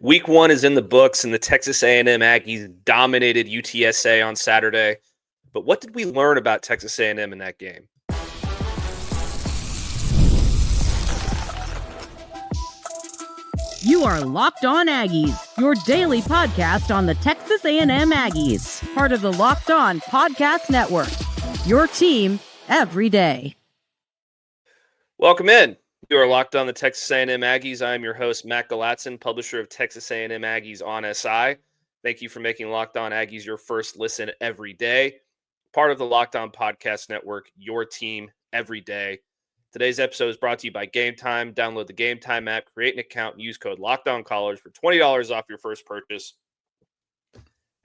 Week 1 is in the books, and the Texas A&M Aggies dominated UTSA on Saturday. But what did we learn about Texas A&M in that game? You are Locked On Aggies, your daily podcast on the Texas A&M Aggies, part of the Locked On Podcast Network, your team every day. Welcome in. You are Locked On the Texas A&M Aggies. I am your host, Matt Galatzan, publisher of Texas A&M Aggies on SI. Thank you for making Locked On Aggies your first listen every day. Part of the Locked On Podcast Network, your team every day. Today's episode is brought to you by Game Time. Download the Game Time app, create an account, and use code LOCKEDONCollege for $20 off your first purchase.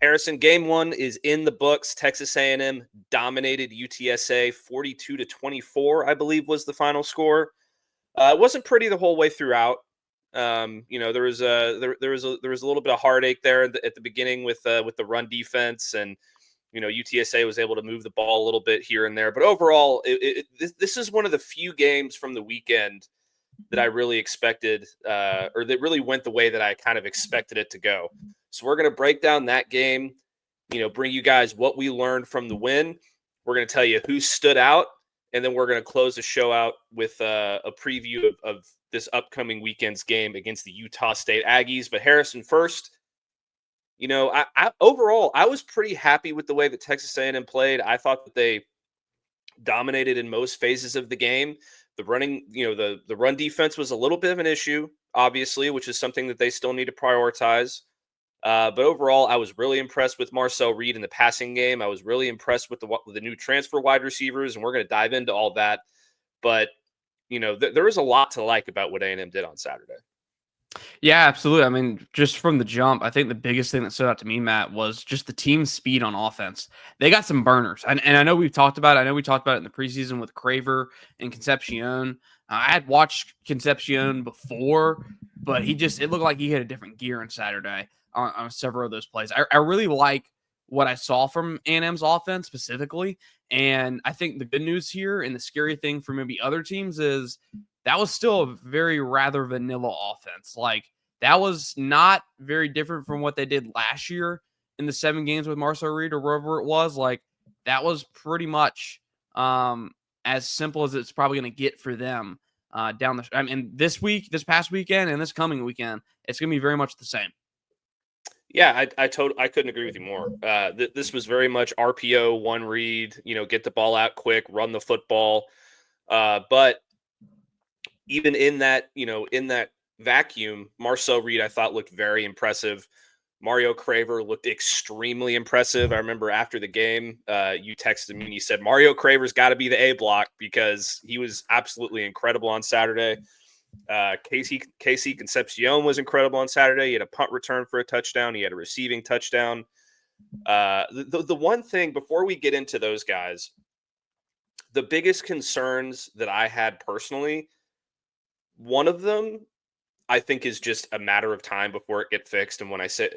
Harrison, game 1 is in the books. Texas A&M dominated UTSA 42-24, I believe was the final score. It wasn't pretty the whole way throughout. There was a little bit of heartache there at the beginning with the run defense, and UTSA was able to move the ball a little bit here and there. But overall, this is one of the few games from the weekend that I really expected, or that really went the way that I kind of expected it to go. So we're going to break down that game, bring you guys what we learned from the win. We're going to tell you who stood out, and then we're going to close the show out with a preview of this upcoming weekend's game against the Utah State Aggies. But Harrison, first, overall, I was pretty happy with the way that Texas A&M played. I thought that they dominated in most phases of the game. The running, the run defense was a little bit of an issue, obviously, which is something that they still need to prioritize. But overall, I was really impressed with Marcel Reed in the passing game. I was really impressed with the new transfer wide receivers, and we're going to dive into all that. But, there is a lot to like about what A&M did on Saturday. Yeah, absolutely. I mean, just from the jump, I think the biggest thing that stood out to me, Matt, was just the team's speed on offense. They got some burners. And I know we've talked about it. I know we talked about it in the preseason with Craver and Concepcion. I had watched Concepcion before, but it looked like he had a different gear on Saturday on several of those plays. I really like what I saw from A&M's offense specifically. And I think the good news here and the scary thing for maybe other teams is that was still a very rather vanilla offense. Like, that was not very different from what they did last year in the 7 games with Marcel Reed or wherever it was. Like, that was pretty much as simple as it's probably going to get for them down the. I mean, this past weekend, and this coming weekend, it's going to be very much the same. Yeah, I couldn't agree with you more. This was very much RPO, one read, get the ball out quick, run the football. But even in that vacuum, Marcel Reed, I thought, looked very impressive. Mario Craver looked extremely impressive. I remember after the game, you texted me and you said, Mario Craver's got to be the A block because he was absolutely incredible on Saturday. Casey Concepcion was incredible on Saturday. He had a punt return for a touchdown. He had a receiving touchdown. The one thing, before we get into those guys, the biggest concerns that I had personally, one of them, I think, is just a matter of time before it gets fixed. And when I say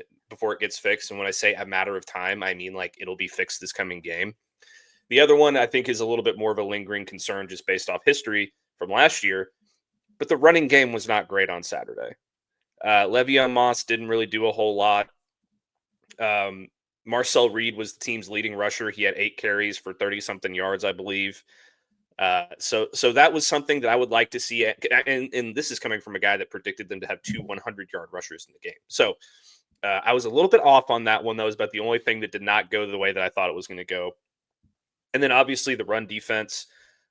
a matter of time, I mean like it'll be fixed this coming game. The other one, I think, is a little bit more of a lingering concern just based off history from last year. But the running game was not great on Saturday. Le'Veon Moss didn't really do a whole lot. Marcel Reed was the team's leading rusher. He had 8 carries for 30-something yards, I believe. So that was something that I would like to see. And this is coming from a guy that predicted them to have 2 100-yard rushers in the game. So I was a little bit off on that one. That was about the only thing that did not go the way that I thought it was going to go. And then obviously the run defense.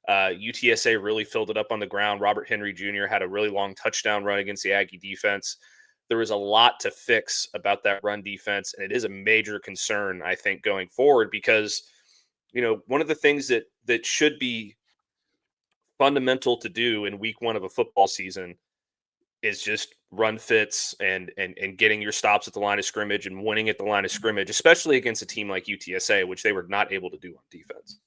UTSA really filled it up on the ground. Robert Henry Jr. had a really long touchdown run against the Aggie defense. There was a lot to fix about that run defense, and it is a major concern, I think, going forward because, one of the things that should be fundamental to do in week 1 of a football season is just run fits and getting your stops at the line of scrimmage and winning at the line of scrimmage, especially against a team like UTSA, which they were not able to do on defense.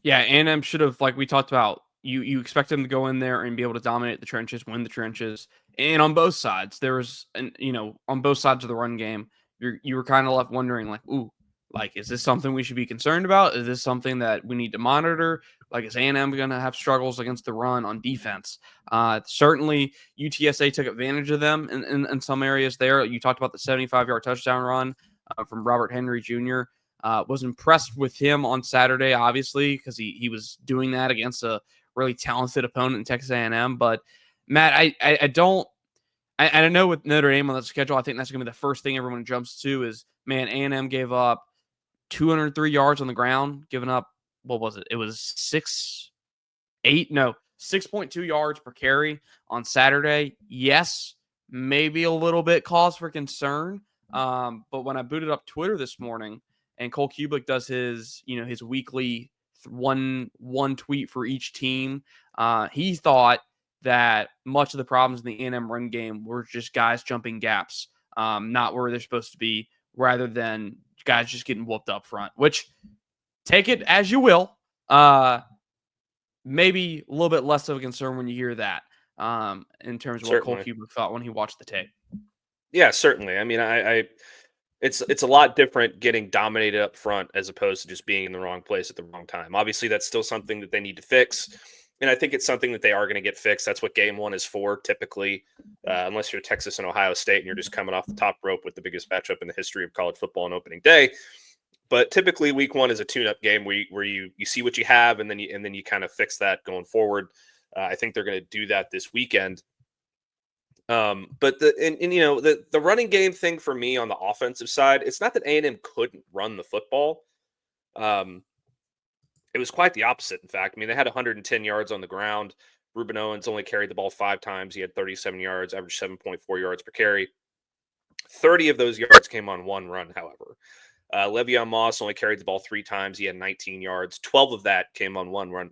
Yeah, A&M should have, like we talked about, you expect them to go in there and be able to dominate the trenches, win the trenches. And on both sides, on both sides of the run game, you were kind of left wondering, like, ooh, Like, is this something we should be concerned about? Is this something that we need to monitor? Like, is A&M going to have struggles against the run on defense? Certainly, UTSA took advantage of them in some areas there. You talked about the 75-yard touchdown run from Robert Henry Jr. Was impressed with him on Saturday, obviously, because he was doing that against a really talented opponent in Texas A&M. But, Matt, I don't – I know with Notre Dame on the schedule, I think that's going to be the first thing everyone jumps to is, man, A&M gave up 203 yards on the ground, giving up, what was it? It was 6.2 yards per carry on Saturday. Yes, maybe a little bit cause for concern. But when I booted up Twitter this morning and Cole Kublik does his weekly one tweet for each team, he thought that much of the problems in the A&M run game were just guys jumping gaps, not where they're supposed to be, rather than guys just getting whooped up front, which take it as you will. Maybe a little bit less of a concern when you hear that in terms of what Cole Kublik thought when he watched the tape. Yeah, certainly. I mean, it's a lot different getting dominated up front as opposed to just being in the wrong place at the wrong time. Obviously, that's still something that they need to fix. And I think it's something that they are going to get fixed. That's what game one is for, typically, unless you're Texas and Ohio State and you're just coming off the top rope with the biggest matchup in the history of college football on opening day. But typically, week one is a tune-up game where you see what you have and then you kind of fix that going forward. I think they're going to do that this weekend. But the running game thing for me on the offensive side, it's not that A&M couldn't run the football. It was quite the opposite, in fact. I mean, they had 110 yards on the ground. Ruben Owens only carried the ball 5 times. He had 37 yards, averaged 7.4 yards per carry. 30 of those yards came on one run, however. Le'Veon Moss only carried the ball 3 times. He had 19 yards. 12 of that came on one run.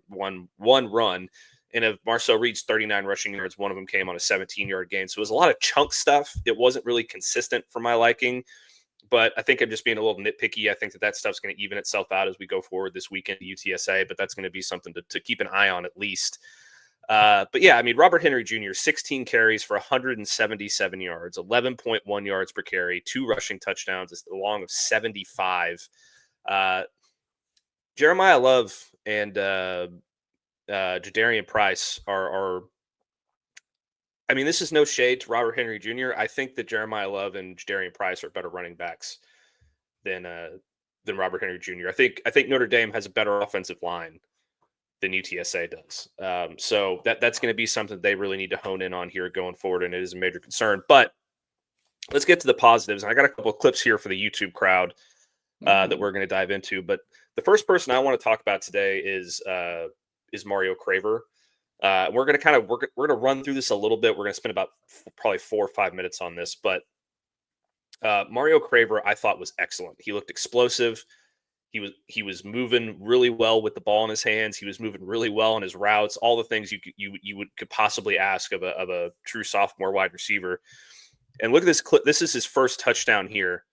And of Marcel Reed's 39 rushing yards, one of them came on a 17-yard gain. So it was a lot of chunk stuff. It wasn't really consistent for my liking. But I think I'm just being a little nitpicky. I think that stuff's going to even itself out as we go forward this weekend to UTSA, but that's going to be something to keep an eye on at least. But yeah, I mean, Robert Henry Jr., 16 carries for 177 yards, 11.1 yards per carry, 2 rushing touchdowns, along of 75. Jeremiah Love and Jadarian Price are I mean, this is no shade to Robert Henry Jr. I think that Jeremiah Love and Jadarian Price are better running backs than Robert Henry Jr. I think Notre Dame has a better offensive line than UTSA does. So that's going to be something they really need to hone in on here going forward, and it is a major concern. But let's get to the positives. And I got a couple of clips here for the YouTube crowd that we're going to dive into. But the first person I want to talk about today is Mario Craver. We're going to we're going to run through this a little bit. We're going to spend about probably 4 or 5 minutes on this, but Mario Craver, I thought, was excellent. He looked explosive. He was moving really well with the ball in his hands. He was moving really well on his routes. All the things you could possibly ask of a true sophomore wide receiver. And look at this clip. This is his first touchdown here.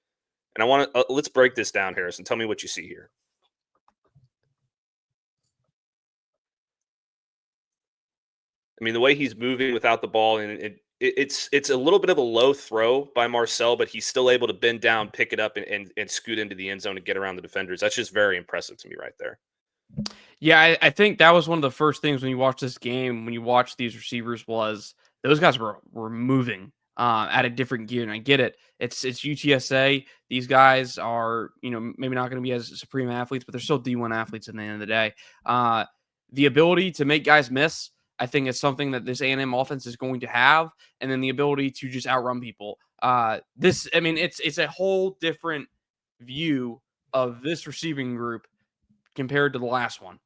And I want to let's break this down, Harrison. Tell me what you see here. I mean, the way he's moving without the ball, and it's a little bit of a low throw by Marcel, but he's still able to bend down, pick it up, and scoot into the end zone and get around the defenders. That's just very impressive to me right there. Yeah, I think that was one of the first things when you watch this game, when you watch these receivers, was those guys were moving at a different gear. And I get it. It's UTSA. These guys are, maybe not going to be as supreme athletes, but they're still D1 athletes at the end of the day. The ability to make guys miss, I think, is something that this A&M offense is going to have, and then the ability to just outrun people. It's a whole different view of this receiving group compared to the last one.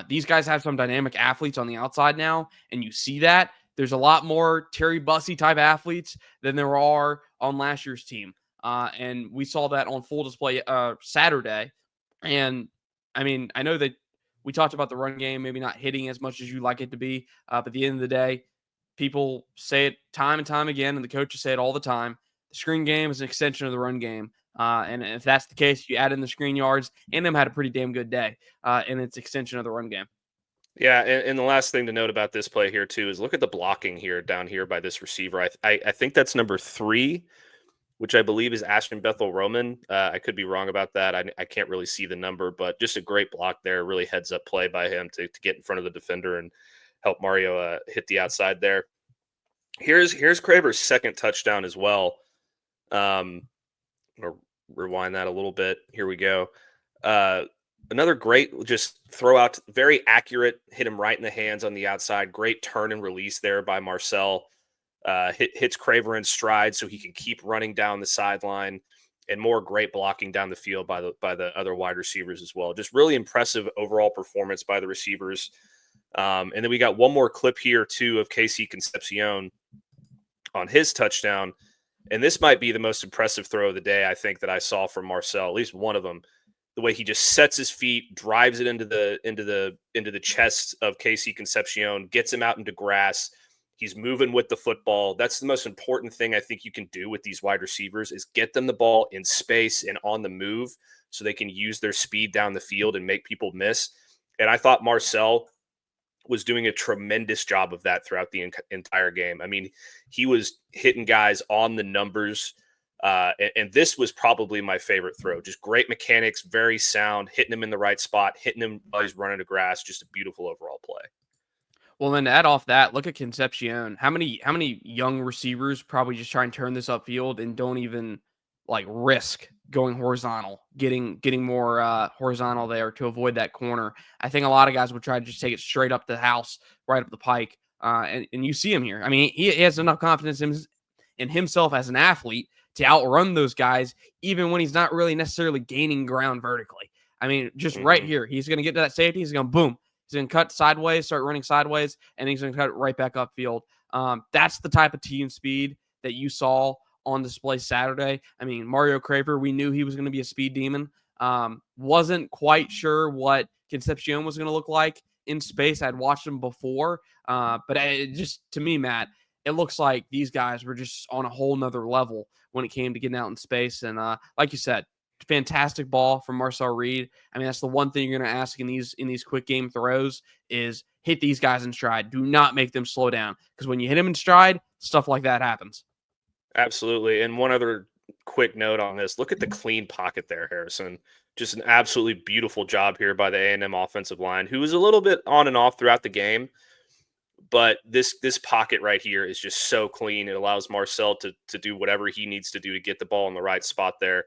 These guys have some dynamic athletes on the outside now, and you see that. There's a lot more Terry Bussey type athletes than there are on last year's team. And we saw that on full display Saturday. And, I mean, I know that we talked about the run game, maybe not hitting as much as you like it to be. But at the end of the day, people say it time and time again, and the coaches say it all the time. The screen game is an extension of the run game. And if that's the case, you add in the screen yards. A&M had a pretty damn good day in its extension of the run game. Yeah, and the last thing to note about this play here, too, is look at the blocking here down here by this receiver. I think that's number 3 which I believe is Ashton Bethel Roman. I could be wrong about that. I can't really see the number, but just a great block there. Really heads up play by him to get in front of the defender and help Mario hit the outside there. Here's Craver's second touchdown as well. Or rewind that a little bit. Here we go. Another great, just throw out, very accurate, hit him right in the hands on the outside. Great turn and release there by Marcel. Hits Craver in stride so he can keep running down the sideline, and more great blocking down the field by the other wide receivers as well. Just really impressive overall performance by the receivers. And then we got one more clip here too of KC Concepcion on his touchdown. And this might be the most impressive throw of the day, I think, that I saw from Marcel, at least one of them. The way he just sets his feet, drives it into the chest of KC Concepcion, gets him out into grass. He's moving with the football. That's the most important thing I think you can do with these wide receivers is get them the ball in space and on the move so they can use their speed down the field and make people miss. And I thought Marcel was doing a tremendous job of that throughout the entire game. I mean, he was hitting guys on the numbers. And this was probably my favorite throw. Just great mechanics, very sound, hitting him in the right spot, hitting him while he's running to grass. Just a beautiful overall play. Well, then to add off that, look at Concepcion. How many young receivers probably just try and turn this upfield and don't even like risk going horizontal, getting more horizontal there to avoid that corner. I think a lot of guys would try to just take it straight up the house, right up the pike. And you see him here. I mean, he has enough confidence in himself as an athlete to outrun those guys, even when he's not really necessarily gaining ground vertically. I mean, just right here, he's going to get to that safety. He's going to boom. He's going to cut sideways, start running sideways, and he's going to cut it right back upfield. That's the type of team speed that you saw on display Saturday. I mean, Mario Craver, we knew he was going to be a speed demon. Wasn't quite sure what Concepcion was going to look like in space. I'd watched him before, but just to me, Matt, it looks like these guys were just on a whole nother level when it came to getting out in space. And like you said, fantastic ball from Marcel Reed. I mean, that's the one thing you're going to ask in these quick game throws is hit these guys in stride. Do not make them slow down, because when you hit them in stride, stuff like that happens. Absolutely. And one other quick note on this, look at the clean pocket there, Harrison. Just an absolutely beautiful job here by the A&M offensive line, who was a little bit on and off throughout the game. But this pocket right here is just so clean. It allows Marcel to do whatever he needs to do to get the ball in the right spot there.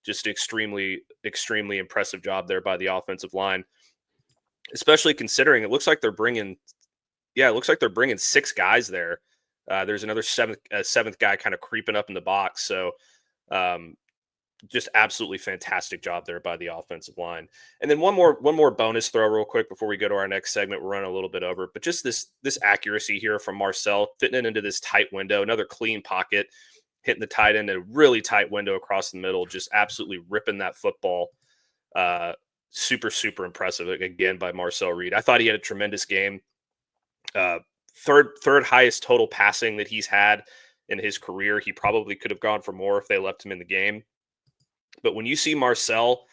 Just extremely, extremely impressive job there by the offensive line, especially considering it looks like they're bringing 6 guys there. There's another seventh guy kind of creeping up in the box. So just absolutely fantastic job there by the offensive line. And then one more bonus throw real quick before we go to our next segment. We're running a little bit over, but just this accuracy here from Marcel, fitting it into this tight window, another clean pocket, hitting the tight end in a really tight window across the middle, just absolutely ripping that football. Super, super impressive again by Marcel Reed. I thought he had a tremendous game. Third highest total passing that he's had in his career. He probably could have gone for more if they left him in the game. But when you see Marcel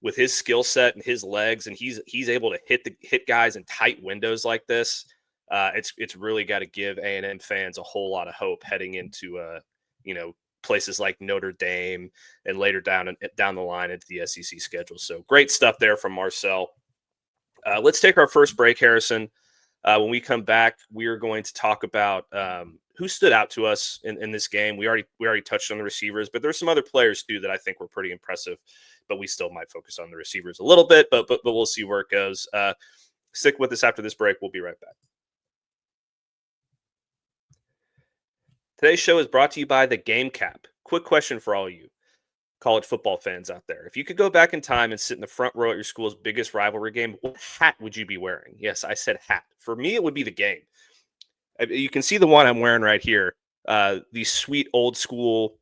with his skill set and his legs, and he's able to hit guys in tight windows like this, it's really got to give A&M fans a whole lot of hope heading into places like Notre Dame and later down the line into the SEC schedule. So great stuff there from Marcel. Let's take our first break, Harrison. When we come back, we are going to talk about who stood out to us in this game. We already touched on the receivers, but there's some other players too that I think were pretty impressive. But we still might focus on the receivers a little bit. But we'll see where it goes. Stick with us after this break. We'll be right back. Today's show is brought to you by the Game Cap. Quick question for all you college football fans out there. If you could go back in time and sit in the front row at your school's biggest rivalry game, what hat would you be wearing? Yes, I said hat. For me, it would be the game. You can see the one I'm wearing right here. These sweet old school,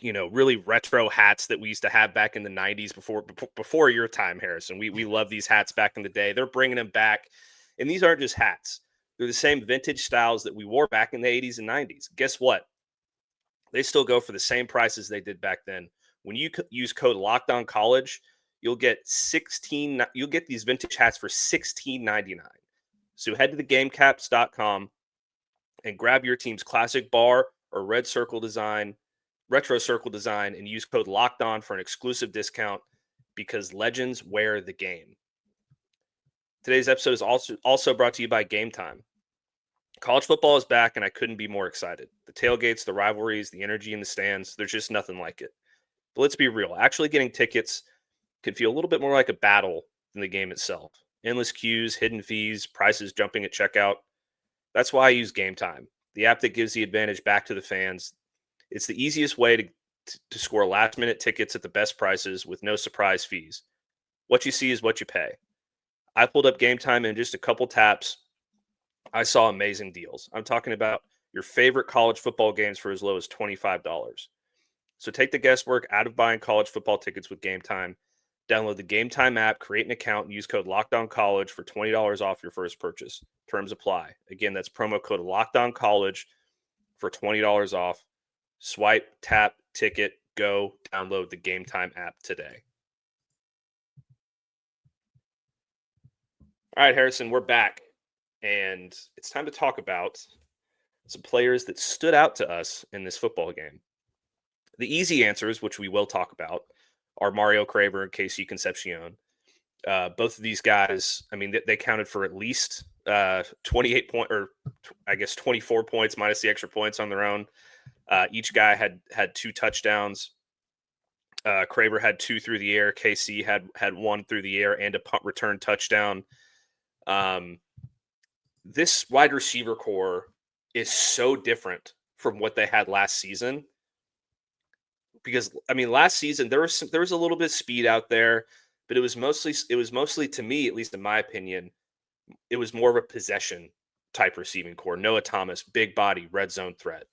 really retro hats that we used to have back in the 90s before your time, Harrison. We love these hats back in the day. They're bringing them back. And these aren't just hats. They're the same vintage styles that we wore back in the 80s and 90s. Guess what? They still go for the same prices they did back then. When you use code LOCKEDONCollege, you'll get these vintage hats for $16.99. So head to thegamecaps.com and grab your team's classic bar or red circle design retro circle design, and use code LOCKEDON for an exclusive discount because legends wear the game. Today's episode is also brought to you by Game Time. College football is back, and I couldn't be more excited. The tailgates, the rivalries, the energy in the stands, there's just nothing like it. But let's be real. Actually getting tickets can feel a little bit more like a battle than the game itself. Endless queues, hidden fees, prices jumping at checkout. That's why I use Game Time, the app that gives the advantage back to the fans. It's the easiest way to score last-minute tickets at the best prices with no surprise fees. What you see is what you pay. I pulled up Game Time in just a couple taps. I saw amazing deals. I'm talking about your favorite college football games for as low as $25. So take the guesswork out of buying college football tickets with Game Time. Download the Game Time app, create an account, and use code LOCKEDONCollege for $20 off your first purchase. Terms apply. Again, that's promo code LOCKEDONCollege for $20 off. Swipe, tap, ticket, go. Download the Game Time app today. All right, Harrison, we're back. And it's time to talk about some players that stood out to us in this football game. The easy answers, which we will talk about, are Mario Craver and KC Concepcion. Both of these guys, I mean, they counted for at least 28 point, or I guess 24 points minus the extra points on their own. Each guy had 2 touchdowns. Craver had 2 through the air. KC had 1 through the air and a punt return touchdown. This wide receiver core is so different from what they had last season. Because I mean, last season there was a little bit of speed out there, but it was mostly to me, at least in my opinion, it was more of a possession type receiving core. Noah Thomas, big body, red zone threat,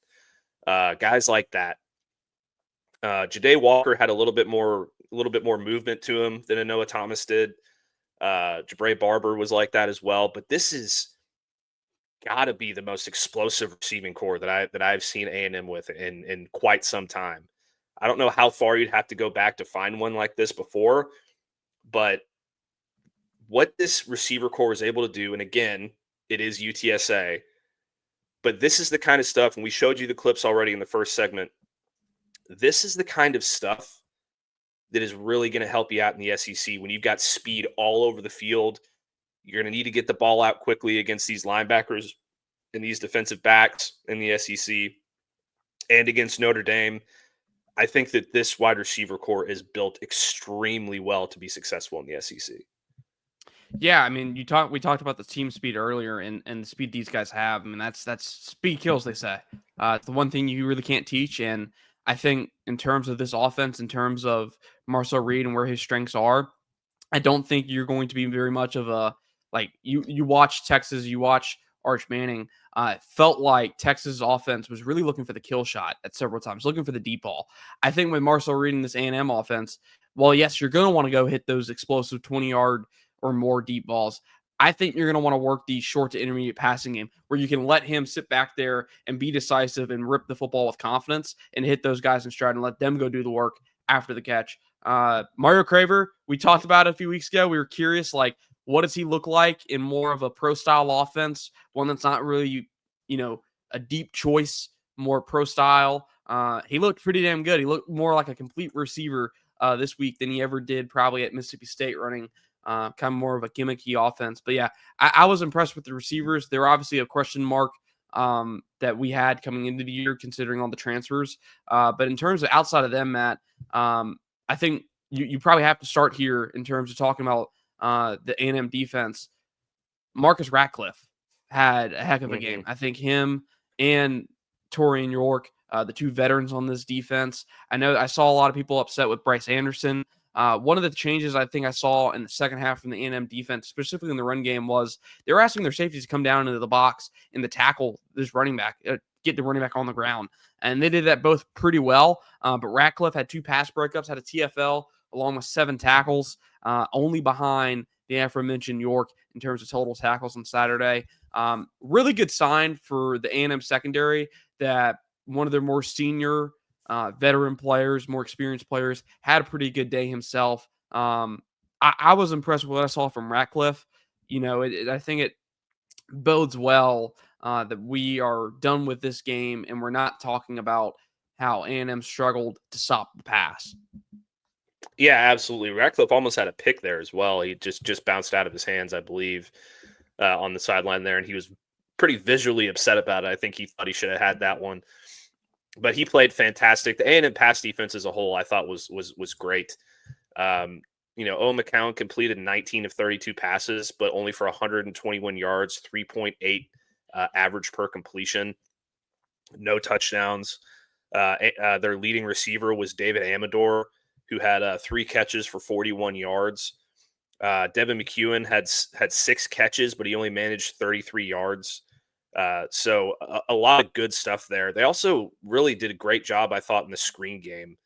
guys like that. Ja'Day Walker had a little bit more movement to him than a Noah Thomas did. Jabre Barber was like that as well. But this is got to be the most explosive receiving core that I've seen A&M with in quite some time. I don't know how far you'd have to go back to find one like this before, but what this receiver core was able to do, and again, it is UTSA, but this is the kind of stuff, and we showed you the clips already in the first segment, this is the kind of stuff that is really going to help you out in the SEC when you've got speed all over the field. You're going to need to get the ball out quickly against these linebackers and these defensive backs in the SEC and against Notre Dame. I think that this wide receiver core is built extremely well to be successful in the SEC. Yeah, I mean, we talked about the team speed earlier and the speed these guys have. I mean, that's speed kills, they say. It's the one thing you really can't teach. And I think in terms of this offense, in terms of Marcel Reed and where his strengths are, I don't think you're going to be very much of a, like, you watch Texas, you watch Arch Manning. It felt like Texas' offense was really looking for the kill shot at several times, looking for the deep ball. I think with Marcel Reed in this A&M offense, well, yes, you're going to want to go hit those explosive 20-yard or more deep balls. I think you're going to want to work the short to intermediate passing game where you can let him sit back there and be decisive and rip the football with confidence and hit those guys in stride and let them go do the work after the catch. Mario Craver, we talked about it a few weeks ago. We were curious, like, what does he look like in more of a pro style offense? One that's not really, a deep choice, more pro style. He looked pretty damn good. He looked more like a complete receiver this week than he ever did probably at Mississippi State running kind of more of a gimmicky offense. But yeah, I was impressed with the receivers. They're obviously a question mark that we had coming into the year, considering all the transfers. But in terms of outside of them, Matt, I think you probably have to start here in terms of talking about the A&M defense. Marcus Ratcliffe had a heck of a game. I think him and Torian York, the 2 veterans on this defense. I know I saw a lot of people upset with Bryce Anderson. One of the changes I think I saw in the second half from the A&M defense, specifically in the run game, was they were asking their safeties to come down into the box and to tackle this running back, get the running back on the ground. And they did that both pretty well. But Ratcliffe had 2 pass breakups, had a TFL, along with 7 tackles, only behind the aforementioned York in terms of total tackles on Saturday. Really good sign for the A&M secondary that one of their more senior veteran players, more experienced players, had a pretty good day himself. I was impressed with what I saw from Ratcliffe. I think it bodes well that we are done with this game and we're not talking about how A&M struggled to stop the pass. Yeah, absolutely. Ratcliffe almost had a pick there as well. He just bounced out of his hands, I believe, on the sideline there, and he was pretty visually upset about it. I think he thought he should have had that one, but he played fantastic. The A&M pass defense as a whole, I thought was great. Owen McCown completed 19 of 32 passes, but only for 121 yards, 3.8 average per completion, no touchdowns. Their leading receiver was David Amador, who had 3 catches for 41 yards. Devin McEwen had 6 catches, but he only managed 33 yards. So a lot of good stuff there. They also really did a great job, I thought, in the screen game,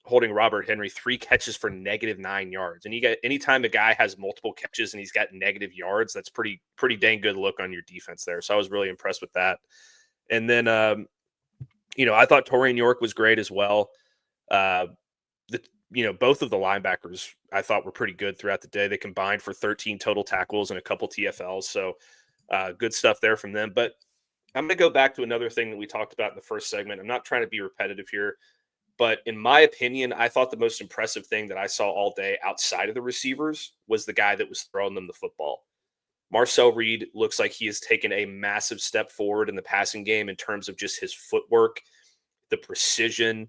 holding Robert Henry 3 catches for -9 yards. And you get anytime a guy has multiple catches and he's got negative yards, that's pretty dang good look on your defense there. So I was really impressed with that. And then I thought Torian York was great as well. Both of the linebackers I thought were pretty good throughout the day. They combined for 13 total tackles and a couple TFLs. So good stuff there from them. But I'm going to go back to another thing that we talked about in the first segment. I'm not trying to be repetitive here, but in my opinion, I thought the most impressive thing that I saw all day outside of the receivers was the guy that was throwing them the football. Marcel Reed looks like he has taken a massive step forward in the passing game in terms of just his footwork, the precision,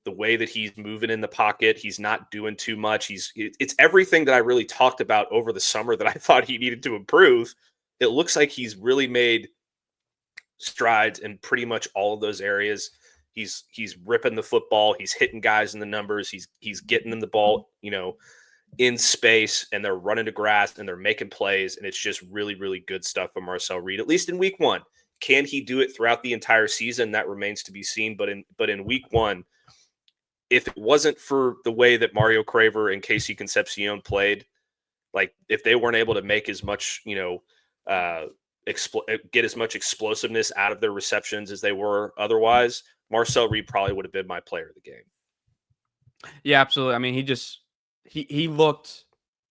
the way that he's moving in the pocket. He's not doing too much. It's everything that I really talked about over the summer that I thought he needed to improve. It looks like he's really made strides in pretty much all of those areas. He's ripping the football. He's hitting guys in the numbers. He's getting them the ball, in space, and they're running to grass and they're making plays. And it's just really, really good stuff from Marcel Reed, at least in week 1. Can he do it throughout the entire season? That remains to be seen. But in week 1, if it wasn't for the way that Mario Craver and Casey Concepcion played, like if they weren't able to make as much, get as much explosiveness out of their receptions as they were otherwise, Marcel Reed probably would have been my player of the game. Yeah, absolutely. I mean, he looked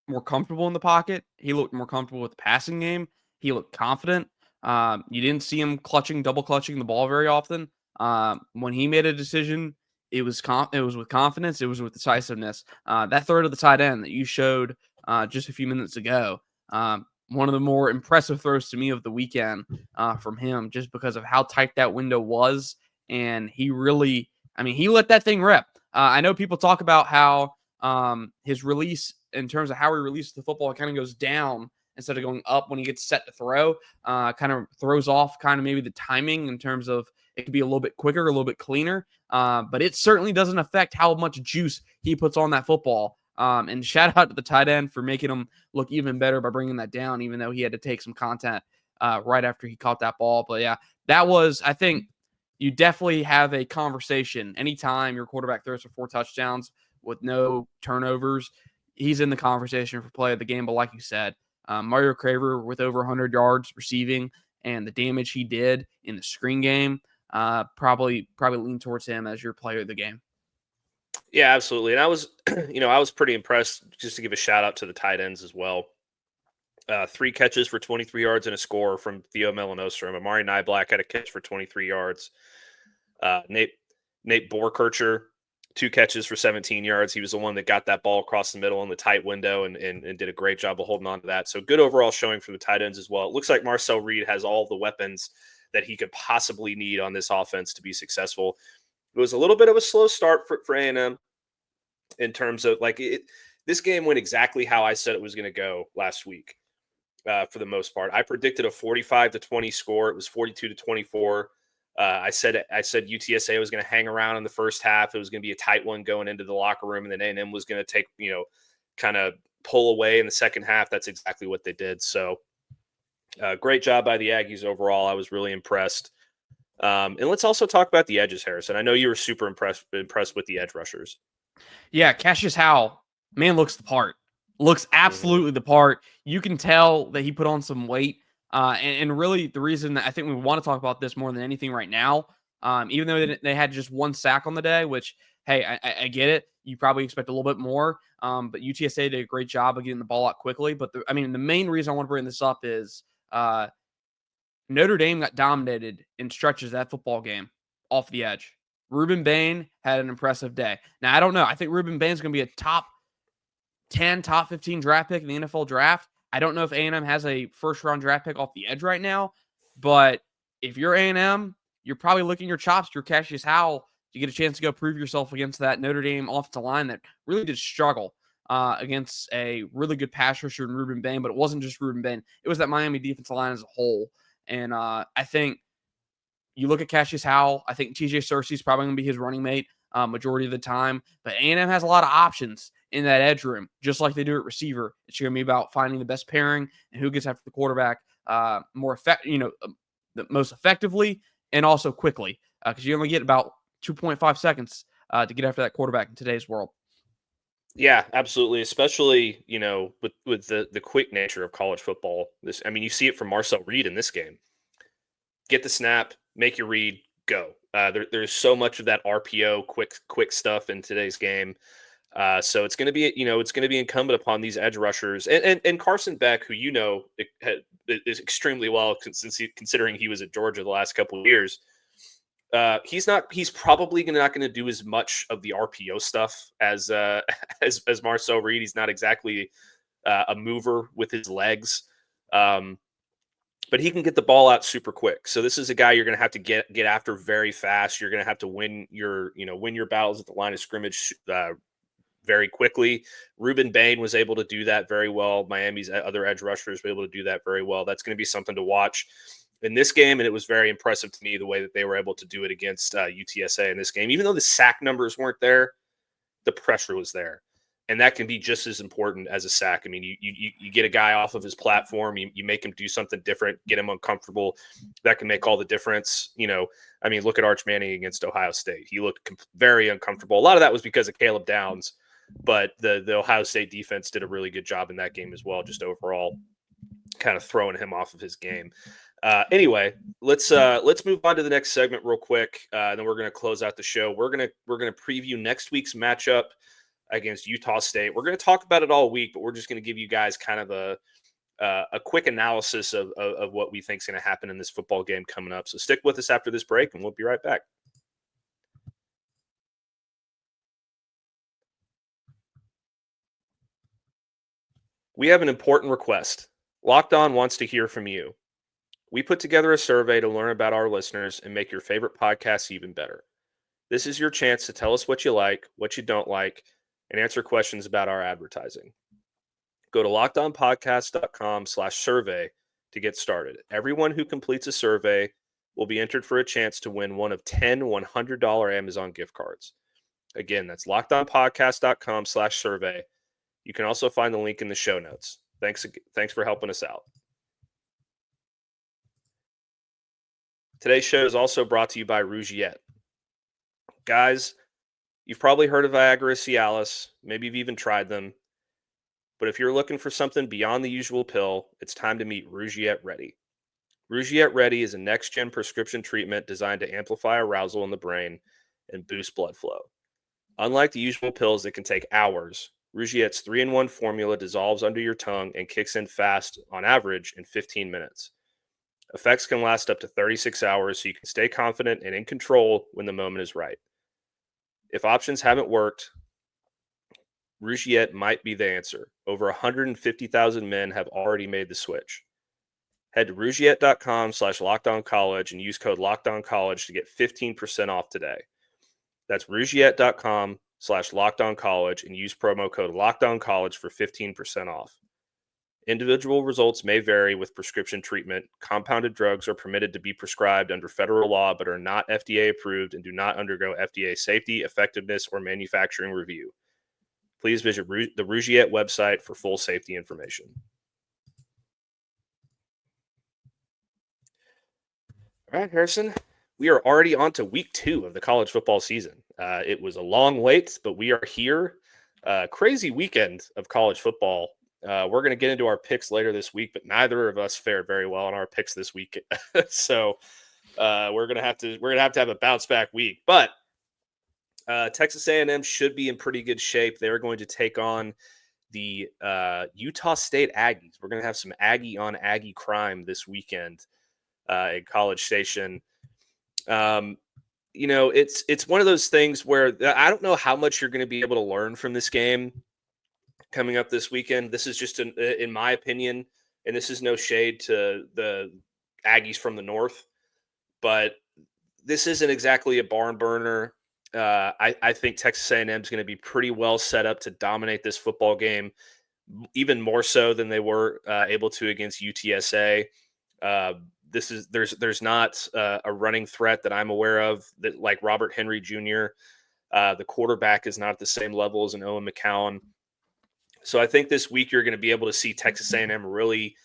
more comfortable in the pocket. He looked more comfortable with the passing game. He looked confident. You didn't see him double clutching the ball very often. When he made a decision, it was with confidence. It was with decisiveness. That throw to the tight end that you showed just a few minutes ago, one of the more impressive throws to me of the weekend from him, just because of how tight that window was. And he really, he let that thing rip. I know people talk about how his release, in terms of how he releases the football, it kind of goes down instead of going up when he gets set to throw. Kind of throws off kind of maybe the timing in terms of it could be a little bit quicker, a little bit cleaner. But it certainly doesn't affect how much juice he puts on that football. And shout out to the tight end for making him look even better by bringing that down, even though he had to take some content right after he caught that ball. But yeah, that was, I think, you definitely have a conversation anytime your quarterback throws for 4 touchdowns with no turnovers. He's in the conversation for play of the game. But like you said, Mario Craver with over 100 yards receiving and the damage he did in the screen game, probably lean towards him as your player of the game. Yeah, absolutely. And I was, I was pretty impressed, just to give a shout out to the tight ends as well. 3 catches for 23 yards and a score from Theo Melanostrum. Amari Nyblack had a catch for 23 yards. Nate Borkircher, 2 catches for 17 yards. He was the one that got that ball across the middle in the tight window and did a great job of holding on to that. So good overall showing from the tight ends as well. It looks like Marcel Reed has all the weapons that he could possibly need on this offense to be successful. It was a little bit of a slow start for A&M in terms of this game went exactly how I said it was going to go last week. For the most part, I predicted a 45-20 score. It was 42-24. I said UTSA was going to hang around in the first half. It was going to be a tight one going into the locker room, and then A&M was going to take, kind of pull away in the second half. That's exactly what they did. So great job by the Aggies overall. I was really impressed. And let's also talk about the edges, Harrison. I know you were super impressed with the edge rushers. Yeah, Cassius Howell, man, looks the part. Looks absolutely the part. You can tell that he put on some weight. And really, the reason that I think we want to talk about this more than anything right now, even though they had just 1 sack on the day, which, hey, I get it. You probably expect a little bit more. But UTSA did a great job of getting the ball out quickly. But the main reason I want to bring this up is Notre Dame got dominated in stretches of that football game off the edge. Ruben Bain had an impressive day. Now, I don't know. I think Ruben Bain's going to be a top 10, top 15 draft pick in the NFL draft. I don't know if A&M has a first-round draft pick off the edge right now, but if you're A&M, you're probably licking your chops through Cassius Howell to get a chance to go prove yourself against that Notre Dame offensive line that really did struggle against a really good pass rusher in Ruben Bain, but it wasn't just Ruben Bain. It was that Miami defensive line as a whole. And I think you look at Cassius Howell, I think TJ Searcy is probably going to be his running mate majority of the time, but A&M has a lot of options in that edge room, just like they do at receiver. It's going to be about finding the best pairing and who gets after the quarterback the most effectively and also quickly, because you only get about 2.5 seconds to get after that quarterback in today's world. Yeah, absolutely. Especially, with the quick nature of college football. You see it from Marcel Reed in this game. Get the snap, make your read, go. There's so much of that RPO quick stuff in today's game. So it's going to be incumbent upon these edge rushers and Carson Beck, who is extremely well considering he was at Georgia the last couple of years. He's probably not going to do as much of the RPO stuff as Marcel Reed. He's not exactly a mover with his legs. But he can get the ball out super quick. So this is a guy you're going to have to get after very fast. You're going to have to win your battles at the line of scrimmage very quickly. Ruben Bain was able to do that very well. Miami's other edge rushers were able to do that very well. That's going to be something to watch in this game, and it was very impressive to me the way that they were able to do it against UTSA in this game. Even though the sack numbers weren't there, the pressure was there. And that can be just as important as a sack. I mean, you get a guy off of his platform, you make him do something different, get him uncomfortable. That can make all the difference. Look at Arch Manning against Ohio State. He looked very uncomfortable. A lot of that was because of Caleb Downs, but the Ohio State defense did a really good job in that game as well, just overall kind of throwing him off of his game. Anyway, let's move on to the next segment real quick. Then we're going to close out the show. We're going to preview next week's matchup against Utah State. We're going to talk about it all week, but we're just going to give you guys kind of a quick analysis of what we think is going to happen in this football game coming up. So stick with us after this break, and we'll be right back. We have an important request. Locked On wants to hear from you. We put together a survey to learn about our listeners and make your favorite podcasts even better. This is your chance to tell us what you like, what you don't like, and answer questions about our advertising. Go to lockedonpodcast.com/survey to get started. Everyone who completes a survey will be entered for a chance to win one of 10 $100 Amazon gift cards. Again, that's lockedonpodcast.com/survey. You can also find the link in the show notes. Thanks for helping us out. Today's show is also brought to you by Rougiette. Guys, you've probably heard of Viagra Cialis. Maybe you've even tried them. But if you're looking for something beyond the usual pill, it's time to meet Rougiette Ready. Rougiette Ready is a next-gen prescription treatment designed to amplify arousal in the brain and boost blood flow. Unlike the usual pills that can take hours, Rougiette's 3-in-1 formula dissolves under your tongue and kicks in fast, on average, in 15 minutes. Effects can last up to 36 hours, so you can stay confident and in control when the moment is right. If options haven't worked, Rougiette might be the answer. Over 150,000 men have already made the switch. Head to rougiette.com/lockedoncollege and use code LOCKEDONCollege to get 15% off today. That's rougiette.com/lockedoncollege and use promo code LOCKEDONCollege for 15% off. Individual results may vary with prescription treatment. Compounded drugs are permitted to be prescribed under federal law but are not FDA approved and do not undergo FDA safety, effectiveness, or manufacturing review. Please visit the Rougiette website for full safety information. All right, Harrison, we are already on to week 2 of the college football season. It was a long wait, but we are here. Crazy weekend of college football. We're going to get into our picks later this week, but neither of us fared very well on our picks this week. So we're going to have to have a bounce back week. But Texas A&M should be in pretty good shape. They're going to take on the Utah State Aggies. We're going to have some Aggie on Aggie crime this weekend at College Station. it's one of those things where I don't know how much you're going to be able to learn from this game coming up this weekend. This is just in my opinion, and this is no shade to the Aggies from the North, but this isn't exactly a barn burner. I think Texas A&M is going to be pretty well set up to dominate this football game, even more so than they were able to against UTSA. There's not a running threat that I'm aware of that like Robert Henry Jr. The quarterback is not at the same level as an Owen McCown. So I think this week you're going to be able to see Texas A&M really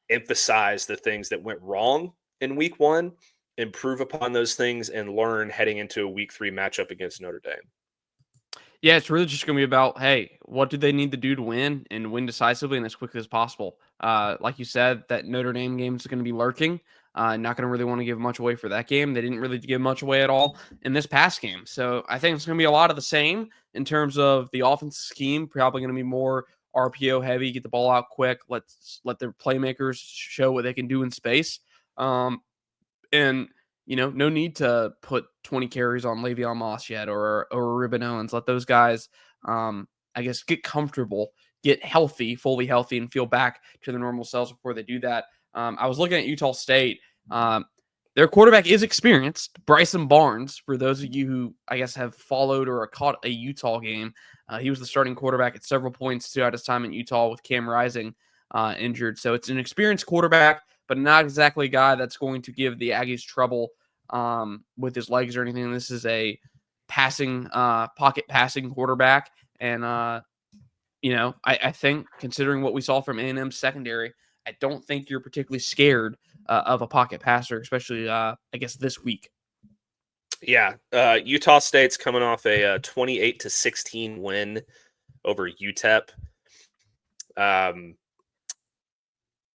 emphasize the things that went wrong in week one, improve upon those things, and learn heading into a week 3 matchup against Notre Dame. Yeah, it's really just going to be about, hey, what do they need to do to win and win decisively and as quickly as possible? Like you said, that Notre Dame game is going to be lurking. Not going to really want to give much away for that game. They didn't really give much away at all in this past game. So I think it's going to be a lot of the same in terms of the offensive scheme. Probably going to be more RPO heavy, get the ball out quick, let their playmakers show what they can do in space. And no need to put 20 carries on Le'Veon Moss yet or Ruben Owens. Let those guys, I guess, get comfortable, get healthy, fully healthy, and feel back to their normal selves before they do that. I was looking at Utah State. Their quarterback is experienced, Bryson Barnes. For those of you who, I guess, have followed or caught a Utah game, he was the starting quarterback at several points throughout his time in Utah with Cam Rising injured. So it's an experienced quarterback, but not exactly a guy that's going to give the Aggies trouble with his legs or anything. This is a pocket passing quarterback. And, I think considering what we saw from A&M secondary, I don't think you're particularly scared of a pocket passer, especially, I guess, this week. Yeah. Utah State's coming off a 28-16 win over UTEP.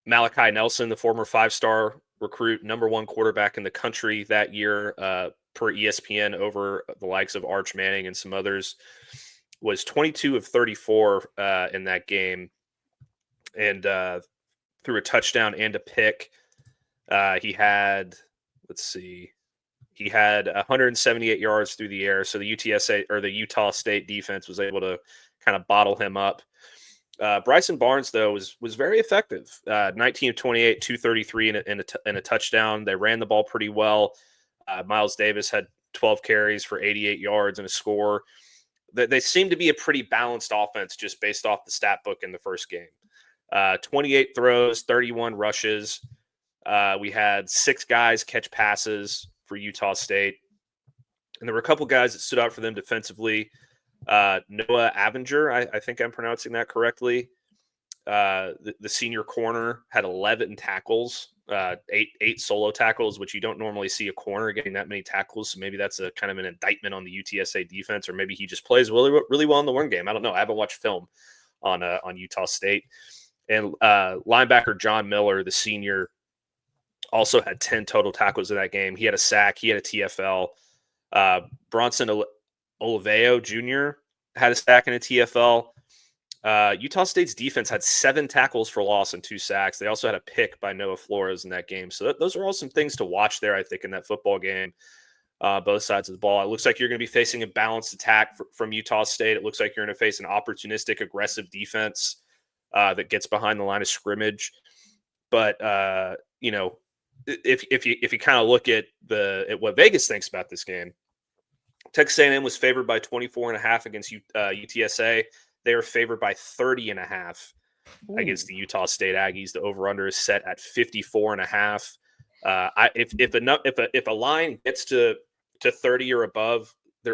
Malachi Nelson, the former 5-star recruit, number 1 quarterback in the country that year, per ESPN over the likes of Arch Manning and some others, was 22 of 34 in that game, and threw a touchdown and a pick. He had 178 yards through the air. So the UTSA or the Utah State defense was able to kind of bottle him up. Bryson Barnes, though, was very effective. 19 of 28, 233 and a touchdown. They ran the ball pretty well. Miles Davis had 12 carries for 88 yards and a score. They seem to be a pretty balanced offense just based off the stat book in the first game. 28 throws, 31 rushes. We had 6 guys catch passes for Utah State. And there were a couple guys that stood out for them defensively. Noah Avenger, I think I'm pronouncing that correctly. The senior corner had 11 tackles, 8 solo tackles, which you don't normally see a corner getting that many tackles. So maybe that's a kind of an indictment on the UTSA defense, or maybe he just plays really, really well in the run game. I don't know. I haven't watched film on Utah State. And linebacker John Miller, the senior, also had 10 total tackles in that game. He had a sack. He had a TFL. Bronson Oliveo Jr. had a sack and a TFL. Utah State's defense had 7 tackles for loss and 2 sacks. They also had a pick by Noah Flores in that game. So those are all some things to watch there, I think, in that football game, both sides of the ball. It looks like you're going to be facing a balanced attack from Utah State. It looks like you're going to face an opportunistic, aggressive defense that gets behind the line of scrimmage. But, if you kind of look at what Vegas thinks about this game, Texas A&M was favored by 24.5 against UTSA. They are favored by 30.5 against the Utah State Aggies. The over/under is set at 54.5. If a line gets to 30 or above,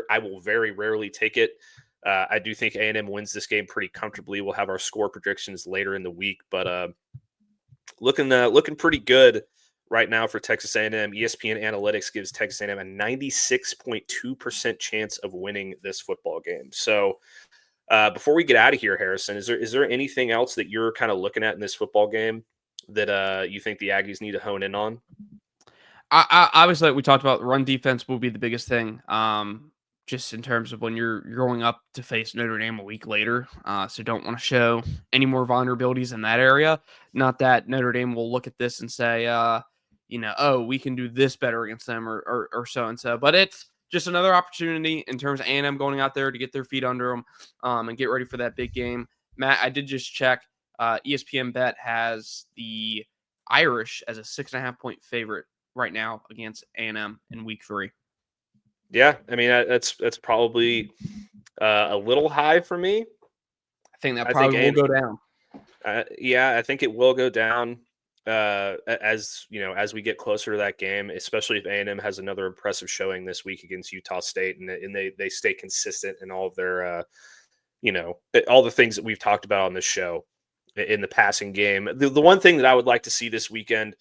I will very rarely take it. I do think A&M wins this game pretty comfortably. We'll have our score predictions later in the week, but looking pretty good right now for Texas A&M. ESPN Analytics gives Texas A&M a 96.2% chance of winning this football game. So before we get out of here, Harrison, is there anything else that you're kind of looking at in this football game that you think the Aggies need to hone in on? I obviously, like we talked about, run defense will be the biggest thing. Just in terms of when you're going up to face Notre Dame a week later. So don't want to show any more vulnerabilities in that area. Not that Notre Dame will look at this and say, we can do this better against them or so and so. But it's just another opportunity in terms of A&M going out there to get their feet under them and get ready for that big game. Matt, I did just check. ESPN Bet has the Irish as a 6.5-point favorite right now against A&M in week 3. Yeah, I mean that's probably a little high for me. I think that probably will go down. Yeah, I think it will go down as as we get closer to that game, especially if A&M has another impressive showing this week against Utah State, and they stay consistent in all of their all the things that we've talked about on this show in the passing game. The one thing that I would like to see this weekend,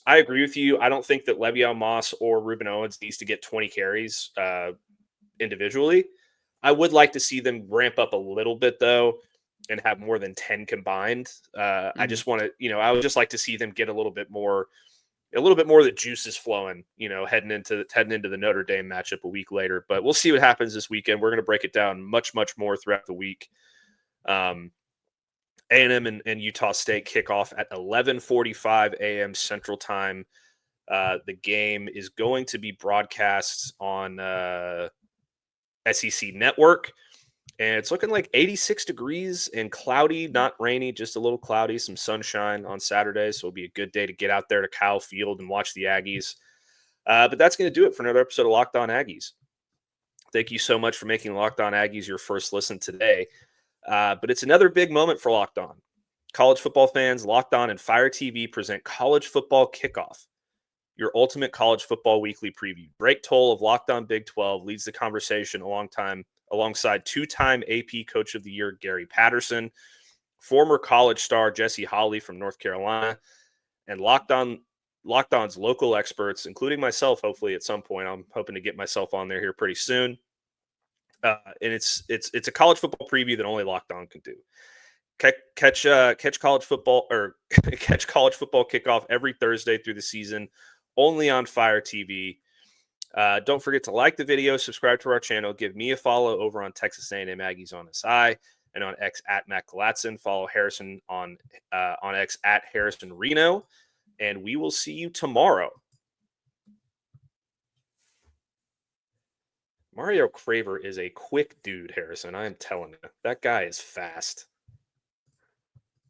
I agree with you. I don't think that Le'Veon Moss or Ruben Owens needs to get 20 carries individually. I would like to see them ramp up a little bit though and have more than 10 combined. I just want to, I would just like to see them get a little bit more of the juices flowing, heading into the Notre Dame matchup a week later. But we'll see what happens this weekend. We're going to break it down much more throughout the week. A&M and Utah State kick off at 11:45 a.m. Central Time. The game is going to be broadcast on SEC Network, and it's looking like 86 degrees and cloudy, not rainy, just a little cloudy, some sunshine on Saturday. So it'll be a good day to get out there to Kyle Field and watch the Aggies. But that's going to do it for another episode of Locked On Aggies. Thank you so much for making Locked On Aggies your first listen today. But it's another big moment for Locked On. College football fans, Locked On and Fire TV present College Football Kickoff, your ultimate college football weekly preview. Drake Toll of Locked On Big 12 leads the conversation alongside two-time AP Coach of the Year Gary Patterson, former college star Jesse Holley from North Carolina, and Locked On's local experts, including myself, hopefully at some point. I'm hoping to get myself on there here pretty soon. And it's a college football preview that only Locked On can do. Catch college football catch college football kickoff every Thursday through the season, only on Fire TV. Don't forget to like the video, subscribe to our channel, give me a follow over on Texas A&M Aggies on SI and on X at Matt Galatzan. Follow Harrison on X at Harrison Reno, and we will see you tomorrow. Mario Craver is a quick dude, Harrison. I am telling you, that guy is fast.